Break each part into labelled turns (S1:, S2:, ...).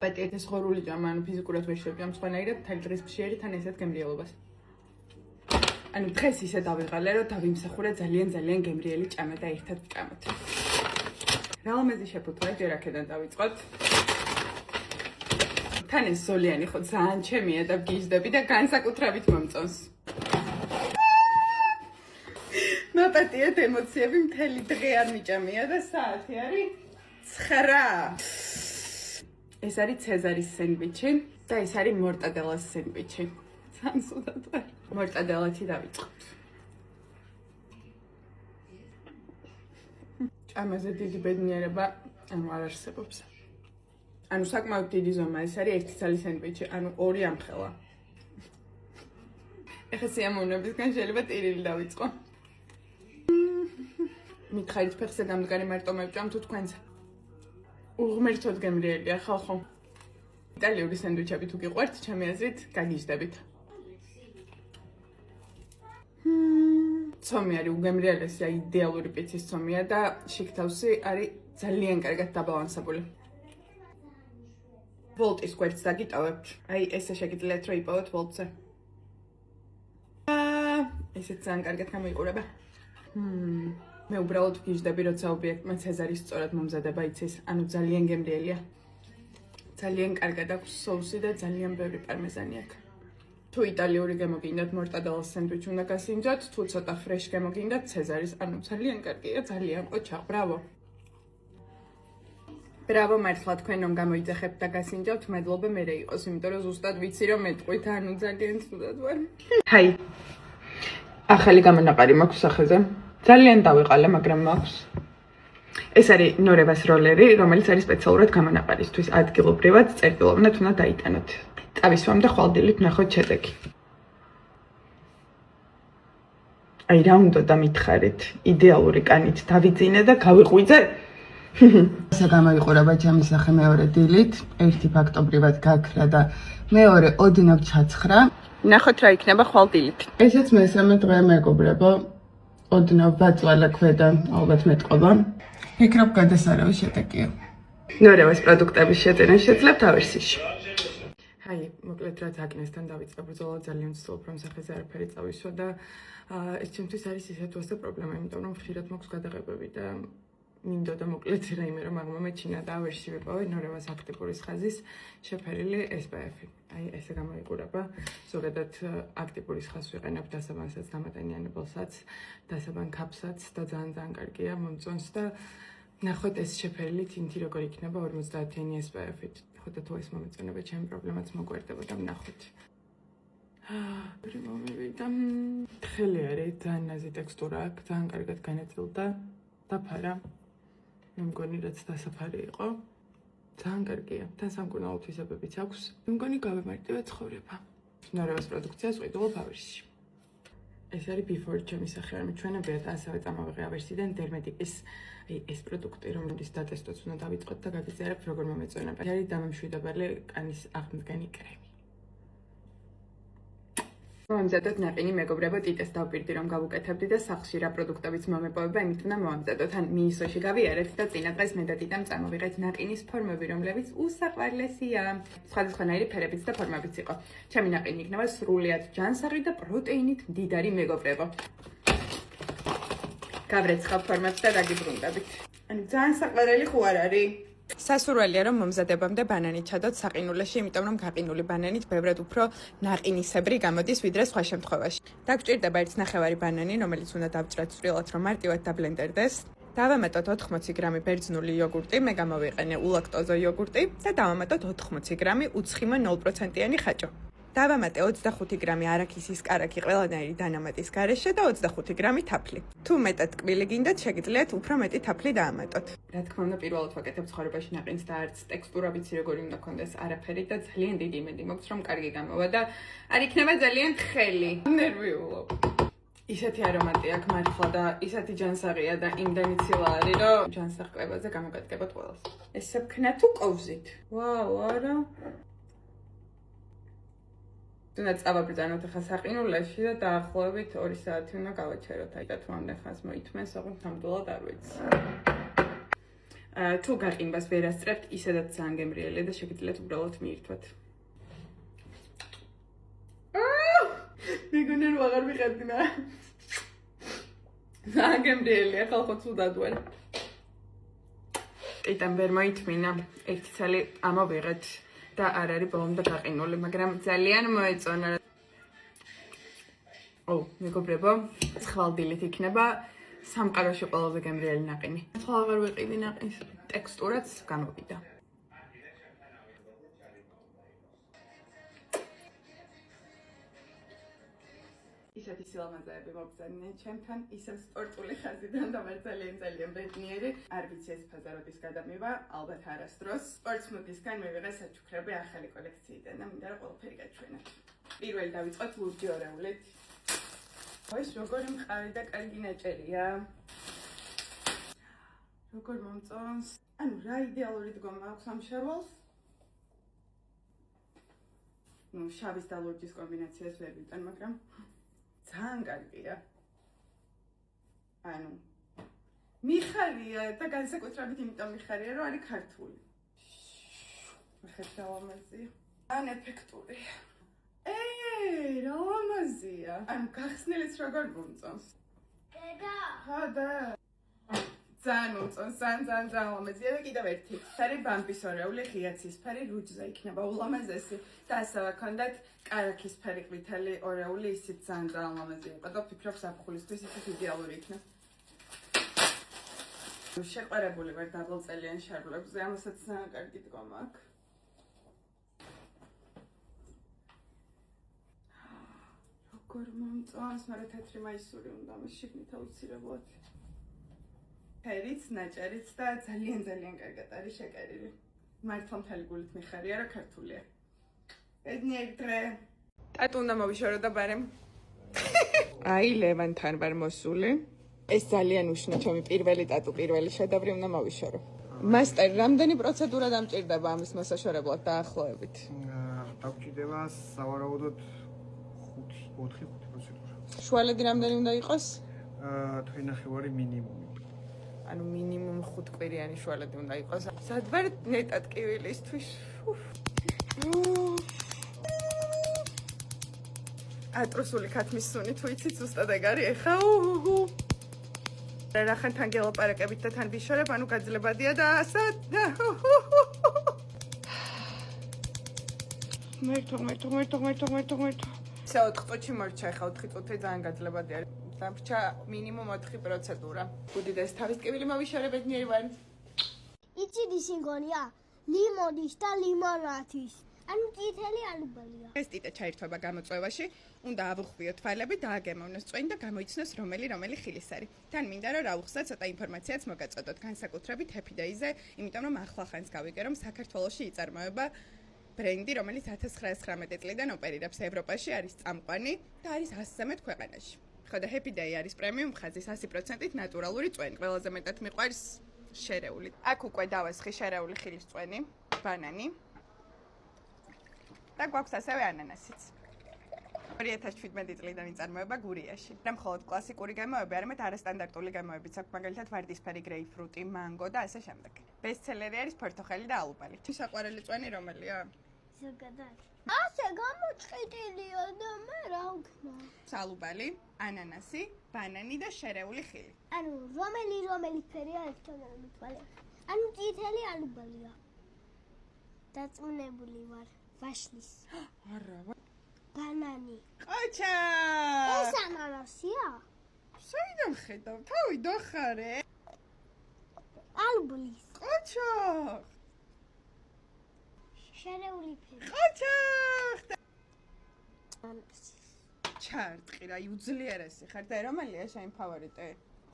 S1: პატიეთ ეს ღორული ჭამა, ანუ ფიზიკურად ვერ შევჭამ სხვანაირად მთელი დღის ფშიერი თან ესეთ გემრიელობას. ანუ დღეს ისე დავიღალე, რომ დავიმსახურე ძალიან გემრიელი ჭამა და ერთად ვჭამოთ. რა ლამაზი შეფუთვა, ჯერ აქედან დავიწყოთ. თან ეს ზოლიანი ხო ძალიან ჩემია და ვგიჟდები და განსაკუთრებით მომწონს. მაპატიეთ ემოციები მთელი დღე არ მიჭამია და საათი არის 9. ეს არის ცეზარის სენდვიჩი და ეს არის მორტადელას სენდვიჩი. ძალიან სუდად ვარ. მორტადელათი დავიწყოთ. ჭამაზე დიდი ბედნიერება არ არსებობს. ანუ საკმაოდ დიდი ზომა, ეს არის 1 ცალი სენდვიჩი, ანუ 2 ამხელა. ეხლა სიამოვნებისგან შეიძლება ტირილი დავიწყო. მითხარით ფეხზე გამდგარი მარტო მევჭამ თუ თქვენზე. უღმერთოდ გემრიელია ხალხო. იტალიური სენდვიჩები თუ გიყვართ, ჩემი აზრით გაგიჟდებით. ცომი არის უგემრიელესი, იდეალური პიცის ცომია და შიგთავსი არის ძალიან კარგად დაბალანსებული. ვოლტის კვერცხს დაგიტოვებთ. აი ესე შეგიძლიათ რომ იპოვოთ ვოლტზე. ესეც ძალიან კარგად გამოიყურება. მე უბრალოდ ვგიჟდები, როცა ობიექტმა ცეზარის სწორად მომზადება იცის, ანუ ძალიან გემრიელია. ძალიან კარგად აქვს სოუსი და ძალიან ბევრი პარმეზანი აქვს. თუ იტალიური გემოგინდათ, მორტადელას სენდვიჩი უნდა გასინჯოთ, თუ ცოტა ფრეშ გემოგინდათ, ცეზარის, ანუ ძალიან კარგია, ძალიან ყოჩაღ, ბრავო. ბრავო მართლა თქვენ რომ გამოიძახებთ და გასინჯავთ, მადლობა მერე იყოს, იმიტომ რომ ზუსტად ვიცი რომ მეტყვით, ანუ ძალიან ცუდად ვარ. ჰაი. ახალი გამონაყარი მაქვს სახეზე. ძალიან დავიყალე, მაგრამ მაქვს. ეს არის ნორევას როლერი, რომელიც არის სპეციალურად გამონაყარისთვის. ადგილობრივად წერტილოვნად უნდა დაიტანოთ. წავისვამ და ხვალდილით ვნახოთ შედეგი. აი რა უნდა დამითხარით, იდეალური კანით დავიძინე და გავიყვიძე. ესე გამოიყურება ჩემი სახე მეორე დილით, ერთი ფაქტობრივად გაქრა და მეორე ოდნავ ჩაცხრა. ვნახოთ რა იქნება ხვალდილით. ესეც მესამე დღე მეგობრებო. ოდნავ ბაწვალა ქვედა, ალბათ მეტყობა. ფიქრობ გადასარავი შედეგია. ნორევას პროდუქტების შეძენა შეძლებთ ავერსიაში. ჰაი, მოკლედ რაც აკნესთან დავიწყე ბრძოლა, ძალიან ვცდილობ რომ სახეზე არაფერი წავისვა და ეს ჩემთვის არის ისეთ უასწრა პრობლემა, იმიტომ რომ ხშირად მაქვს გადაღებები და მინდოდა მოკლედ რაიმე რომ აღმა მეჩინა და ავერსში ვიპოვე ნორევას აქტიურის ხაზის შეფერილი SPF-ი. აი ესე გამოიყურება. ზოგადად აქტიურის ხაზს ვიყენებ დასაბანსაც, დამატენიანებელსაც, დასაბან კაპსაც და ძალიან კარგია, მომწონს და ნახოთ ეს შეფერილი თინთი როგორ იქნება 50-იანი SPF-ით. ხოდა თუ ეს მომეწონება ჩემი პრობლემაც მოგვერდება და ვნახოთ. მომივიდა. თხელი არის, ძალიან ნაზი ტექსტურა აქვს, ძალიან კარგად განაწილდა და ფარა. მე მგონი რაც დასაფარი იყო. ძალიან კარგია. თან სამკურნალო თვისებებიც აქვს. მე მგონი გავემარტივე ცხოვრება. ნორევას პროდუქციას ვყიდულობ ავერსში. ეს არის before ჩემი სახე, რომ ჩვენებიათ ასევე წამოვიღე ავერსიდან დერმეტიკის ეს პროდუქტი, რომელიც დატესტოთ უნდა დავიწყოთ და გაგიზიარებთ როგორ მომეწონება. არის დამამშვიდებელი კანის აღმდგენი კრემი. მომზადოთ ნაყინი მეგობრებო, ტიტეს დავპირდი რომ გავუკეთებდი და სახლში რა პროდუქტებიც მომეპოვება, იმით უნდა მომამზადოთ. ან მიისოში გავიარეთ და წინა დღეს მე და ტიტამ წამოვიღეთ ნაყინის ფორმები, რომლებიც უსაყვარლესია. სხვადასხვანაირი ფერებიც და ფორმებიც იყო. ჩემი ნაყინი იქნება სრულიად ჯანსაღი და პროტეინით მდიდარი მეგობრებო. გავრეცხავ ფორმებს და დაგიბრუნდებით. ანუ ძალიან საყვარელი ხო არ არის? სასურველია რომ მომზადებამდე ბანანი ჩადოთ საყინულეში, იმიტომ რომ გაყინული ბანანით ბევრად უფრო ნაყინისებრი გამოდის ვიდრე სხვა შემთხვევაში. დაგჭირდება 1/9 ბანანი, რომელიც უნდა დავჭრათ წვრილად, რომ მარტივად დაბლენდერდეს. დავამატოთ 80 გრამი ბერძნული იოგურტი, მე გამოვიყენე ულაქტოზო იოგურტი და დავამატოთ 80 გრამი უცხიმო 0%-იანი ხაჭო. დავამატე 25 გრამი არაქისის კარაქი ყველანაირი დანამატის გარეშე და 25 გრამი თაფლი. თუ მეტად ტკბილი გინდათ, შეგიძლიათ უფრო მეტი თაფლი დაამატოთ. რა თქმა უნდა, პირველად ვაკეთებ ცხოვრებაში ნაყინს და არც ტექსტურა ვიცი როგორი უნდა კონდეს არაფერი და ძალიან დიდი იმედი მაქვს რომ კარგი გამოვა და არ იქნება ძალიან თხელი. ნერვიულობ. ისეთი არომატი აქვს მართლა და ისეთი ჯანსაღია და იმდენი ცილა არის, რომ ჯანსაღ-კვებაზე გამოგადგებოთ ყველას. ესე ვქნა თუ კოვზით? ვაუ, არა. უნდა წავაბრძანოთ ახლა საყინულეში და დაახლოებით 2 საათი უნდა გავაჩეროთ. აი და თუ ამდენ ხანს მოითმეს, ოღონდ ნამდვილად არ ვიცი. თუ გაყინვას ვერ ასწრებთ, ისედაც ძალიან გემრიელია და შეგიძლიათ უბრალოდ მიირთვათ. მეგონა რომ აღარ მიყევდინა. ძალიან გემრიელია, ხალხო ცუდად ვარ. იტან ვერ მოითმინა, ერთი ცალი ამოვიღეთ და არ არის ბოლომდე გაყინული, მაგრამ ძალიან მოეწონა. მეგობრებო, ცხვალდილით იქნება სამყაროში ყველაზე გემრიელი ნაყინი. ხო აღარ ვიყიდი ნაყინს, ტექსტურაც გამოვიდა. ისეთი სილამაზეები მოგზავნიან ჩემთან, ისევ სპორტული ხაზიდან და ვერ ძალიან ბედნიერი. არ ვიცი ეს ფაზა როდის გადამივა, ალბათ არასდროს. სპორტს მოდისგან მივიღე საჩუქრები ახალი კოლექციიდან და მინდა რომ ყველაფერი გაჩვენოთ. პირველი დავიწყოთ ლურჯი ორეულით. ეს როგორი მყარი და კარგი ნაჭერია. როგორ მომწონს. ანუ რა იდეალური დგომა აქვს ამ შარვალს. შავის და ლურჯის კომბინაციას ვერ ვიტან, მაგრამ ძალიან კარგია. ანუ მიხარია და განსაკუთრებით იმიტომ მიხარია, რომ არის ქართული. ხეთა ლამაზია. ან ეფექტური. რა ლამაზია. ანუ გახსნილიც როგორ მომწონს. დედა. ხა და. ძალიან მომწონს, ძალიან ლამაზია და კიდევ ერთი. არის ბამბის ორეული, ღია ცისფერი, რუჯზე იქნება ულამაზესი და ასევე ჰქონდათ კარაქის ფერი ყვითელი ორეული, ისიც ძალიან ლამაზია იყო და ვფიქრობ საფხულისთვის ისიც იდეალური იქნება. შეყვარებული ვარ დაბალწელიან შარვლებზე, ამასაც ძალიან კარგი დგომა აქვს. როგორ მომწონს, მაგრამ თეთრი მაისური უნდა მის შიგნით აუცილებლად. ფერიც, ნაჭერიც და ძალიან კარგად არის შეკერილი. მართლა მთელი გულით მიხარია, რომ ქართულია. ბედნიერი დღე. ტატუ უნდა მოვიშორო და ბარემ. აი, ლევანთან ვარ მოსული. ეს ძალიან უშნო ჩემი პირველი ტატუ, პირველი შედევრი უნდა მოვიშორო. მასტერ, რამდენი პროცედურა დამჭირდება ამის მოსაშორებლად დაახლოებით?
S2: დაგჭირდება სავარაუდოდ 4 პროცედურა.
S1: შუალედი რამდენი უნდა იყოს?
S2: 3.5 მინიმუმი.
S1: ანუ მინიმუმ 5 კვირიანი შუალედი უნდა იყოს. სად ვარ ნეტად კივილისთვის? ატრუსული ქათმის სუნი თუ იცით ზუსტად ეგ არის ეხა. რახან თან გელაპარაკებით და თან ვიშორებ, ანუ გაძლებადია და ასად. მერტო. ისე 4 წუთში მორჩა, ეხა 4 წუთი ძალიან გაძლებადი არის. დამრჩა მინიმუმ 4 პროცედურა. უდიდეს თავის ტკივილი მოვიშორე, ბედნიერი ვარ.
S3: იცი სინგონია ლიმონის და ლიმონადის. ანუ წითელი ალუბალია.
S1: ეს ტიტა ჩაირთვება გამოწვევაში, უნდა ავუხვიოთ თვალები, დააგემოვნოს წვენი და გამოიცნოს რომელი ხილის არის. თან მინდა რომ რაუხსა ცოტა ინფორმაციაც მოგაწოდოთ, განსაკუთრებით ჰეპიდეიზე, იმიტომ რომ ახლახანს გავიგე რომ საქართველოში იწარმოება ბრენდი, რომელიც 1919 წლიდან ოპერირებს ევროპაში, არის წამყვანი და არის 113 ქვეყანაში. ხო და ჰეპიდეი არის პრემიუმ ხაზის 100%-ით ნატურალური წვენი. ყველაზე მეტად მიყვარს შერეული. აქ უკვე დავესხი შერეული ხილის წვენი, ბანანი. და გვაქვს ასევე ანანასიც. 2017 წლიდან იწარმოება გურიაში. და მხოლოდ კლასიკური გემოები, არამედ არასტანდარტული გემოებიც აქვს, მაგალითად ვარდისფერი გრეიპფრუტი, მანგო და ასე შემდეგ. ბესტსელერი არის ფორტოხელი და ალუბალი. საყვარელი წვენი რომელია?
S3: ზოგადად. ასე გამოჭყიდილია და მე რა ვქნა?
S1: ალუბალი, ანანასი, ბანანი და შერეული ხილი.
S3: ანუ რომელი ფერია ერთად მithვალე. ანუ წითელი ალუბალია. დაწუნებული ვარ. ვაშლის.
S1: არა.
S3: ბანანი.
S1: ყოჩა!
S3: ეს ანანასია?
S1: საიდან ხედავ? თავი დახარე.
S3: ალუბლის.
S1: ყოჩა!
S3: შერეული ფერი.
S1: ყოჩა!
S3: ანანასი.
S1: ჩარტყი რა, უძლიერესი ხარ და რომელია შენ ფავორიტი?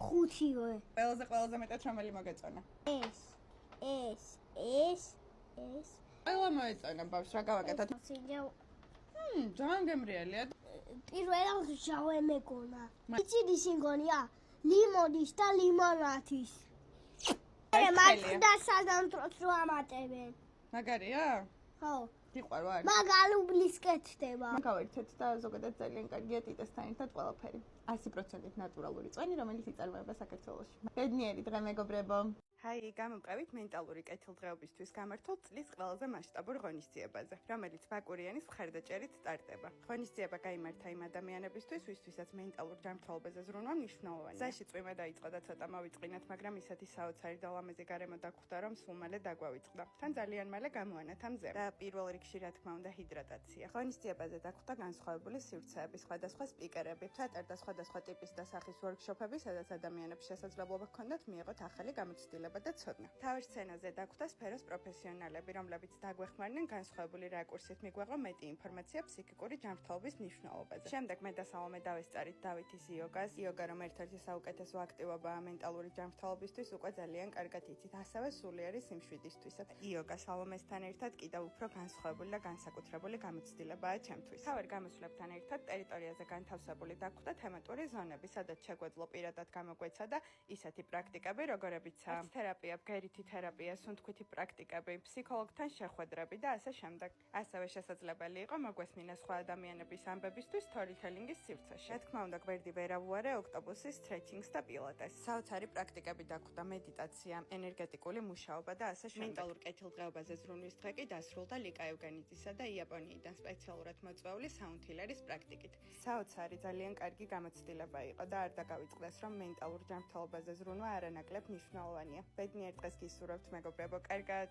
S3: 5-ე.
S1: ყველაზე მეტად რომელი მოგეწონა?
S3: ეს.
S1: ყველა მოეწონა ბავშვ, რა გავაკეთოთ? ძალიან გემრიელია.
S3: პირველად ჟავე მეკონა. იცი სინგონია ლიმონის და ლიმონადის. მაგდა სადამტროს რო ამატებენ.
S1: მაგარია?
S3: ხო.
S1: გიყვარ ვარ.
S3: მაგ ალუბლის კეთდება.
S1: გავერთეთ და ზოგადად ძალიან კარგია ტიტესთან ერთად ყველაფერი. 100%-ით ნატურალური წვენი, რომელიც იწარმოება საქართველოში. ბედნიერი დღე მეგობრებო. Ჰაი, გამოვყევით მენტალური კეთილდღეობისთვის გამართულ წლის ყველაზე მასშტაბურ ღონისძიებაზე, რომელიც ბაკურიანის მხარდაჭერით სტარტდება. ღონისძიება გაიმართა იმ ადამიანებისთვის, ვისთვისაც მენტალურ ჯანმრთელობაზე ზრუნვა მნიშვნელოვანია. ზაში წვიმა დაიწყო და ცოტა მოვიწყინათ, მაგრამ ისეთი საოცარი და ლამაზი გარემო დაგხვდა, რომ სულ მალე დაგვავიწყდა. თან ძალიან მალე გამოანათა მზე. და პირველ რიგში რა თქმა უნდა ჰიდრატაცია. ღონისძიებაზე დაგხვდა განსხვავებული სივრცეები, სხვადასხვა სპიკერები, ჩატარდა სხვადასხვა ტიპის და სახის ვორქშოპები, სადაც ადამიანებს შესაძლებლობა ჰქონდათ მიიღოთ ახალი გამოცდილება და ცოდნა. თავის სცენაზე დაგხვდა სფეროს პროფესიონალები, რომლებიც დაგვეხმარნენ განსხვავებული რაკურსით მიგვეღო მეტი ინფორმაცია ფსიქიკური ჯანმრთელობის მნიშვნელობაზე. შემდეგ მე და სალომე დავესწარით დავითის იოგას. იოგა რომ ერთ-ერთი საუკეთესო აქტივობაა მენტალური ჯანმრთელობისთვის, უკვე ძალიან კარგად იცით, ასევე სულიერი სიმშვიდისთვისაც. იოგა სალომესთან ერთად კიდევ უფრო განსხვავებული და განსაკუთრებული გამოცდილებაა ჩემთვის. თავარ გამოსვლებთან ერთად ტერიტორიაზე განთავსებული დაგხვდა თემატური ზონები, სადაც შეგვეძლო პირადად გამოგვეცადა ისეთი პრაქტიკები, როგორებიცაა თერაპია, ბგერითი თერაპია, სუნთქვითი პრაქტიკები, ფსიქოლოგთან შეხვედრები და ასე შემდეგ. ასევე შესაძლებელი იყო მოგვესმინა სხვა ადამიანების ამბებისთვის სტორითელინგის სივრცეში. რა თქმა უნდა, გვერდი ვერ ავუარე ოქტოპუსის სტრეჩინგს და პილატესს. საოცარი პრაქტიკები დაგხვდა მედიტაცია, ენერგეტიკული მუშაობა და ასე შემდეგ. მენტალურ კეთილდღეობაზე ზრუნვის დღე კი დასრულდა ლიკა ევგენიძისა და იაპონიიდან სპეციალურად მოწვეული საუნთილერის პრაქტიკით. საოცარი, ძალიან კარგი გამოცდილება იყო და არ დაგავიწყდეს, რომ მენტალურ ჯანმრთელობაზე ზრუნვა არანაკლებ მნიშვნელოვანია. ბედნიერ დღეს გისურვებთ, მეგობრებო, კარგად.